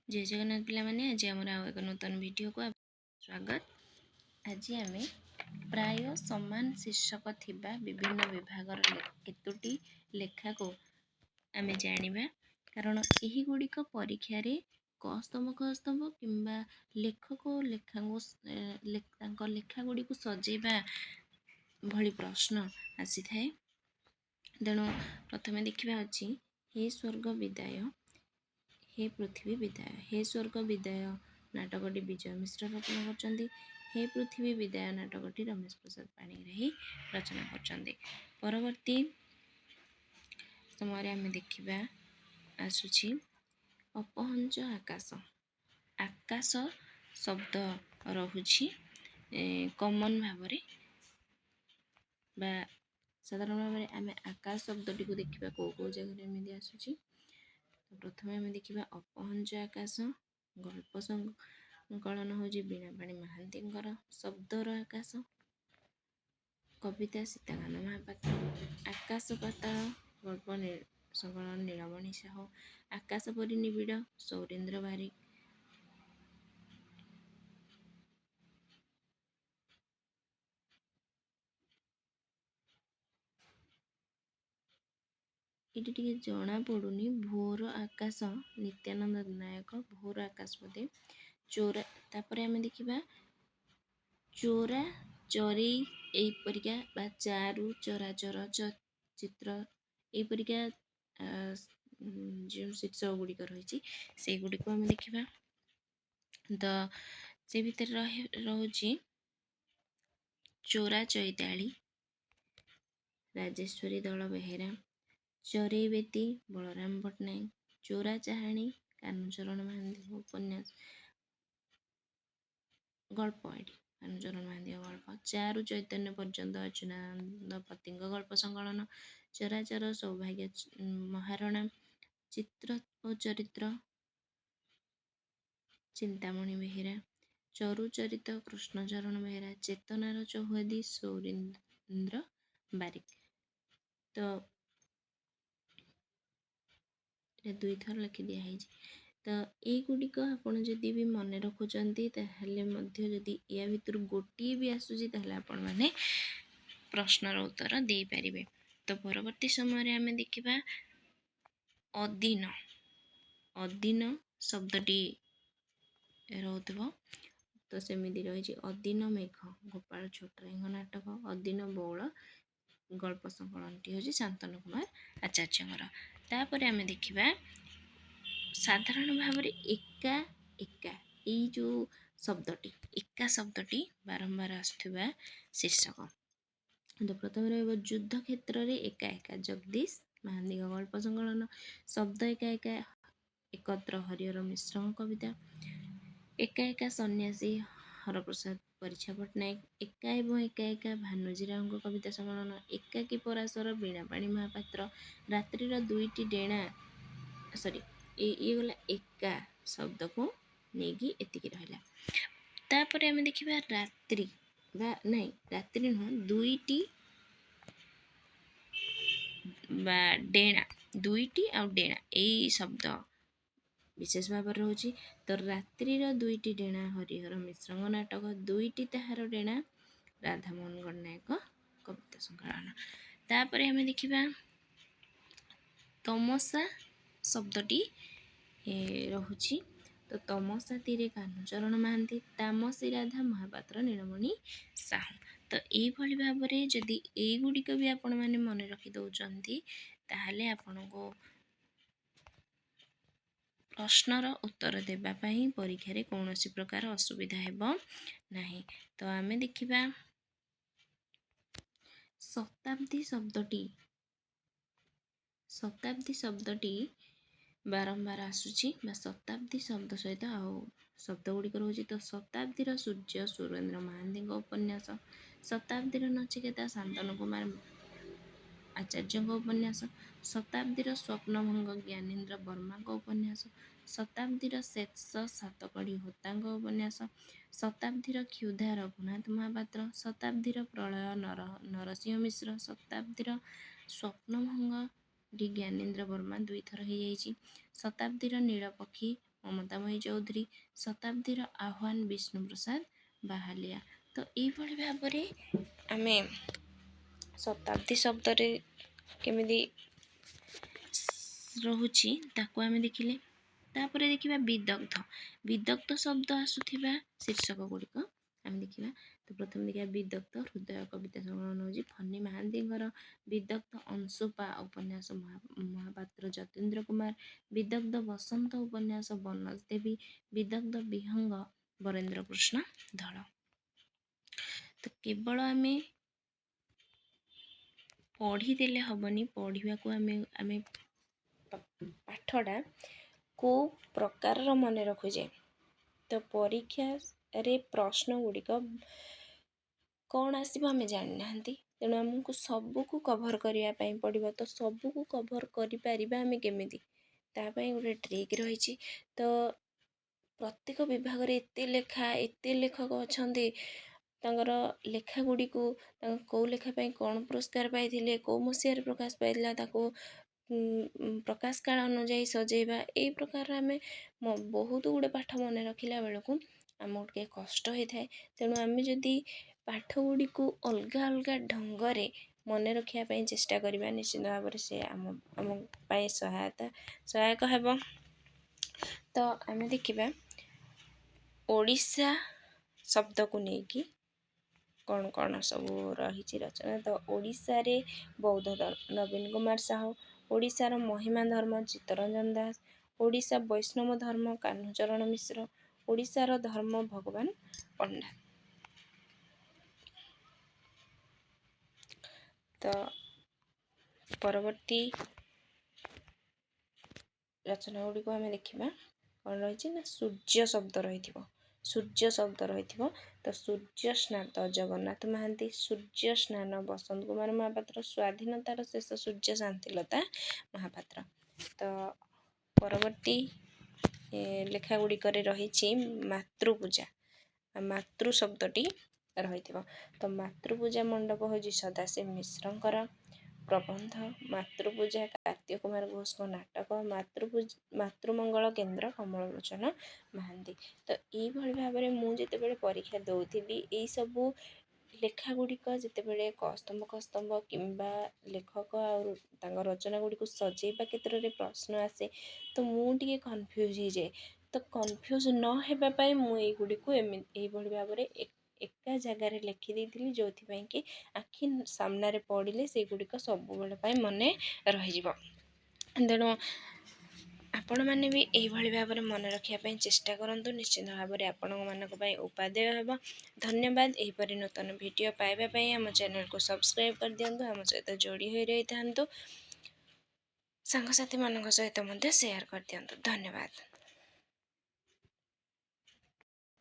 जय जगन्नाथ पिला माने आज आमर आउ एक नूतन वीडियो को स्वागत। आज आम प्राय समान शीर्षक थिबा विभिन्न विभागर केतोटी लेखा को आम जानिबा कारण एही गुड़िक परीक्षा रे कस्तंभ खस्तंभ किंबा लेखक लेखा लेखा गुड़ी को सजेबा भली प्रश्न आसी थाए। तेणु प्रथमे देखा अच्छी हे स्वर्ग विदाय हे पृथ्वी विदाय। हे स्वर्ग विदाय नाटकटी विजय मिश्र रचना करछन्ती। हे पृथ्वी विदाय नाटकटी रमेश प्रसाद पाणिग्राही रचना करछन्ती। परवर्ती समय आम देखा आसुछि अपहंच आकाश। आकाश शब्द रहुछि कॉमन भावरे बा साधारण भाव में आम आकाश शब्दटी को देखा कौ जगह एमती आसुछि। तो प्रथम आम देखा अपहंच आकाश गल्प संकलन हूँ बीणापाणी महांती शब्दर आकाश कविता सीताकांत महापात्र आकाश पाताल गल्प संकलन नीलमणि साहू आकाश परी निबिड़ सौरेन्द्र बारिक ये टे जना पड़ुनी भोर आकाश नित्यानंद नायक भोर आकाश बोधे चोरा तापर आम देखा चोरा चरी एपरिका बा चारु चराचर चित्र एपरिका जो शीर्षक गुड़िक रही से गुड़िक आम देखा। तो से भितर रोचे चोरा चैताली राजेश्वरी दल बेहेरा चरेबेती बलराम पट्टनायक चोरा चाहाणी कानूचरण महांती उपन्यास गल्प एटी कानूचरण महांती गल्प चारु चैतन्य पर्यंत अर्जुनानंद पति गल्प संकलन चराचर सौभाग्य महारणा चित्र और चरित्र चिंतामणि बेहेरा चरुचरित कृष्णचरण बेहेरा चेतनार चौहदी सौरेन्द्र बारिक। तो दुई थर लिखि दिखाई। तो युड़िक आपड़ जदि भी मन रखुंट जदि या भितर गोटे भी आसूसी आपण मैंने प्रश्नर उत्तर दे पारे। तो परवर्ती समय आम देखा अधीन अधीन शब्दटी रोथब। तो सेमती रही अधीन मेघ गोपाल छोटराय नाटक अधीन बौल गल्प संकलनटी हूँ शांतनु कुमार आचार्य। तापर आम देखा साधारण भाव एका एका यही जो शब्दटी एका शब्दटी बारंबार आसुवा शीर्षक। तो प्रथम रुद्ध क्षेत्र में एका एका जगदीश महांती गल्प संकलन शब्द एका एका एकत्र हरिहर मिश्र कविता एका एका सन्यासी हरप्रसाद परिछा पट्टनायक एका एवं एका एका भानुजीराव कविता संकलन एकाकी पराशर बीणापाणी महापात्र रात्रिर दुईटी डेणा सॉरी ये गला एका शब्द को नेगी एतिकी रहिला। तापर आम देखा रात्रि बा नहीं रात्रि नुह दुईटी बा डेणा दुईटी आ डेणा यही शब्द विशेष भाव रोचे। तो रात्रिर दुईटी डेणा हरिहर मिश्र नाटक दुईटी ताहार डेणा राधामोहन गणनायक कविता संकलन। तापर आम देखा तमसा शब्दटी रहुची। तो तमसा तीरे कानूचरण महांती तामसी राधा महापात्र नीलमणि साहू। तो यही भाव में जदि युड़िक भी आपण मैंने मन रखी दौरान ताहले आपण को प्रश्नर उत्तर देवाई परीक्षा रे कौन प्रकार असुविधा हेबो नाही। तो आम देखा शताब्दी शब्दटी बारंबार आसूची शताब्दी शब्द सहित शब्द गुड़िक रोचे। तो शताब्दीर सूर्य सुरेन्द्र महांती उपन्यास शताब्दीर नचिकेता शांतनु कुमार आचार्य उपन्यास शताब्दीर स्वप्नभंग ज्ञानेन्द्र वर्मा उपन्यास शताब्दीर शेष सातकड़ी होता उपन्यास शताब्दीर क्षुधा रघुनाथ महापात्र शताब्दीर प्रलय नरसिंह मिश्र शताब्दीर स्वप्नभंग ज्ञानेन्द्र वर्मा दुई थर हो शताब्दीर नीलपक्षी ମମତାମୟୀ ଚୌଧୁରୀ, ଶତାବ୍ଦୀର ଆହ୍ୱାନ ବିଷ୍ଣୁପ୍ରସାଦ ବାହାଲିଆ। ତ ଏଇଭଳି ଭାବରେ ଆମେ ଶତାବ୍ଦୀ ଶବ୍ଦରେ କେମିତି ରହୁଛି ତାକୁ ଆମେ ଦେଖିଲେ। ତାପରେ ଦେଖିବା ବିଦଗ୍ଧ। ବିଦଗ୍ଧ ଶବ୍ଦ ଆସୁଥିବା ଶୀର୍ଷକ ଗୁଡ଼ିକ ଆମେ ଦେଖିବା। ତ ପ୍ରଥମେ ଦେଖିବା ବିଦଗ୍ଧ ହୃଦୟ କବିତା ସଂକଳନ ହେଉଛି ଫନି ମହାନ୍ତିଙ୍କର। ବିଦଗ୍ଧ ଅଂଶୁପା ଉପନ୍ୟାସ ମହାପାତ୍ର ଯତୀନ୍ଦ୍ର କୁମାର। ବିଦଗ୍ଧ ବସନ୍ତ ଉପନ୍ୟାସ ବନଜ ଦେବୀ। ବିଦଗ୍ଧ ବିହଙ୍ଗ ବରେନ୍ଦ୍ର କୃଷ୍ଣ ଧଳ। ତ କେବଳ ଆମେ ପଢ଼ିଦେଲେ ହବନି, ପଢ଼ିବାକୁ ଆମେ ପାଠଟା କେଉଁ ପ୍ରକାରର ମନେ ରଖୁଛେ। ତ ପରୀକ୍ଷାରେ ପ୍ରଶ୍ନ ଗୁଡ଼ିକ କ'ଣ ଆସିବ ଆମେ ଜାଣିନାହାନ୍ତି, ତେଣୁ ଆମକୁ ସବୁକୁ କଭର୍ କରିବା ପାଇଁ ପଡ଼ିବ। ତ ସବୁକୁ କଭର୍ କରିପାରିବା ଆମେ କେମିତି, ତା ପାଇଁ ଗୋଟେ ଟ୍ରିକ୍ ରହିଛି। ତ ପ୍ରତ୍ୟେକ ବିଭାଗରେ ଏତେ ଲେଖକ ଅଛନ୍ତି, ତାଙ୍କର ଲେଖା ଗୁଡ଼ିକୁ କେଉଁ ଲେଖା ପାଇଁ କ'ଣ ପୁରସ୍କାର ପାଇଥିଲେ, କେଉଁ ମସିହାରେ ପ୍ରକାଶ ପାଇଥିଲା, ତାକୁ ପ୍ରକାଶ କାଳ ଅନୁଯାୟୀ ସଜେଇବା। ଏଇ ପ୍ରକାରର ଆମେ ବହୁତ ଗୁଡ଼ିଏ ପାଠ ମନେ ରଖିଲା ବେଳକୁ ଆମକୁ ଟିକେ କଷ୍ଟ ହୋଇଥାଏ। ତେଣୁ ଆମେ ଯଦି ପାଠ ଗୁଡ଼ିକୁ ଅଲଗା ଅଲଗା ଢଙ୍ଗରେ ମନେ ରଖିବା ପାଇଁ ଚେଷ୍ଟା କରିବା, ନିଶ୍ଚିତ ଭାବରେ ସେ ଆମ ପାଇଁ ସହାୟକ ହେବ। ତ ଆମେ ଦେଖିବା ଓଡ଼ିଶା ଶବ୍ଦକୁ ନେଇକି କ'ଣ ସବୁ ରହିଛି ରଚନା। ତ ଓଡ଼ିଶାରେ ବୌଦ୍ଧ ଧର୍ମ ନବୀନ କୁମାର ସାହୁ। ଓଡ଼ିଶାର ମହିମା ଧର୍ମ ଚିତ୍ତରଞ୍ଜନ ଦାସ। ଓଡ଼ିଶା ବୈଷ୍ଣବ ଧର୍ମ କାହ୍ନୁଚରଣ ମିଶ୍ର। ଓଡ଼ିଶାର ଧର୍ମ ଭଗବାନ ପଣ୍ଡା। ତ ପରବର୍ତ୍ତୀ ରଚନା ଗୁଡ଼ିକୁ ଆମେ ଦେଖିବା। କ'ଣ ରହିଛି ନା ସୂର୍ଯ୍ୟ ଶବ୍ଦ ରହିଥିବ। ସୂର୍ଯ୍ୟ ଶବ୍ଦ ରହିଥିବ। ତ ସୂର୍ଯ୍ୟ ସ୍ନାତ ଜଗନ୍ନାଥ ମହାନ୍ତି। ସୂର୍ଯ୍ୟ ସ୍ନାନ ବସନ୍ତ କୁମାର ମହାପାତ୍ର। ସ୍ୱାଧୀନତାର ଶେଷ ସୂର୍ଯ୍ୟ ଶାନ୍ତିଲତା ମହାପାତ୍ର। ତ ପରବର୍ତ୍ତୀ ଲେଖା ଗୁଡ଼ିକରେ ରହିଛି ମାତୃପୂଜା। ମାତୃ ଶବ୍ଦଟି ରହିଥିବ। ତ ମାତୃପୂଜା ମଣ୍ଡପ ହେଉଛି ସଦାଶିବ ମିଶ୍ରଙ୍କର ପ୍ରବନ୍ଧ। ମାତୃପୂଜା କାର୍ତ୍ତିକ କୁମାର ଘୋଷଙ୍କ ନାଟକ। ମାତୃମଙ୍ଗଳ କେନ୍ଦ୍ର କମଳଲୋଚନ ମହାନ୍ତି। ତ ଏଇଭଳି ଭାବରେ ମୁଁ ଯେତେବେଳେ ପରୀକ୍ଷା ଦେଉଥିଲି, ଏଇସବୁ ଲେଖା ଗୁଡ଼ିକ ଯେତେବେଳେ କସ୍ତମ୍ଭ କିମ୍ବା ଲେଖକ ଆଉ ତାଙ୍କ ରଚନା ଗୁଡ଼ିକୁ ସଜେଇବା କ୍ଷେତ୍ରରେ ପ୍ରଶ୍ନ ଆସେ, ତ ମୁଁ ଟିକେ କନଫ୍ୟୁଜ୍ ହେଇଯାଏ। ତ କନଫ୍ୟୁଜ୍ ନ ହେବା ପାଇଁ ମୁଁ ଏଇଗୁଡ଼ିକୁ ଏଇଭଳି ଭାବରେ ଏକା ଜାଗାରେ ଲେଖିଦେଇଥିଲି, ଯେଉଁଥିପାଇଁ କି ଆଖି ସାମ୍ନାରେ ପଡ଼ିଲେ ସେଗୁଡ଼ିକ ସବୁବେଳେ ପାଇଁ ମନେ ରହିଯିବ। ତେଣୁ ଆପଣମାନେ ବି ଏଇଭଳି ଭାବରେ ମନେ ରଖିବା ପାଇଁ ଚେଷ୍ଟା କରନ୍ତୁ। ନିଶ୍ଚିତ ଭାବରେ ଆପଣମାନଙ୍କ ପାଇଁ ଉପାଦେୟ ହେବ। ଧନ୍ୟବାଦ। ଏହିପରି ନୂତନ ଭିଡ଼ିଓ ପାଇବା ପାଇଁ ଆମ ଚ୍ୟାନେଲକୁ ସବସ୍କ୍ରାଇବ୍ କରିଦିଅନ୍ତୁ। ଆମ ସହିତ ଯୋଡ଼ି ହୋଇ ରହିଥାନ୍ତୁ। ସାଙ୍ଗସାଥିମାନଙ୍କ ସହିତ ମଧ୍ୟ ସେୟାର କରିଦିଅନ୍ତୁ। ଧନ୍ୟବାଦ।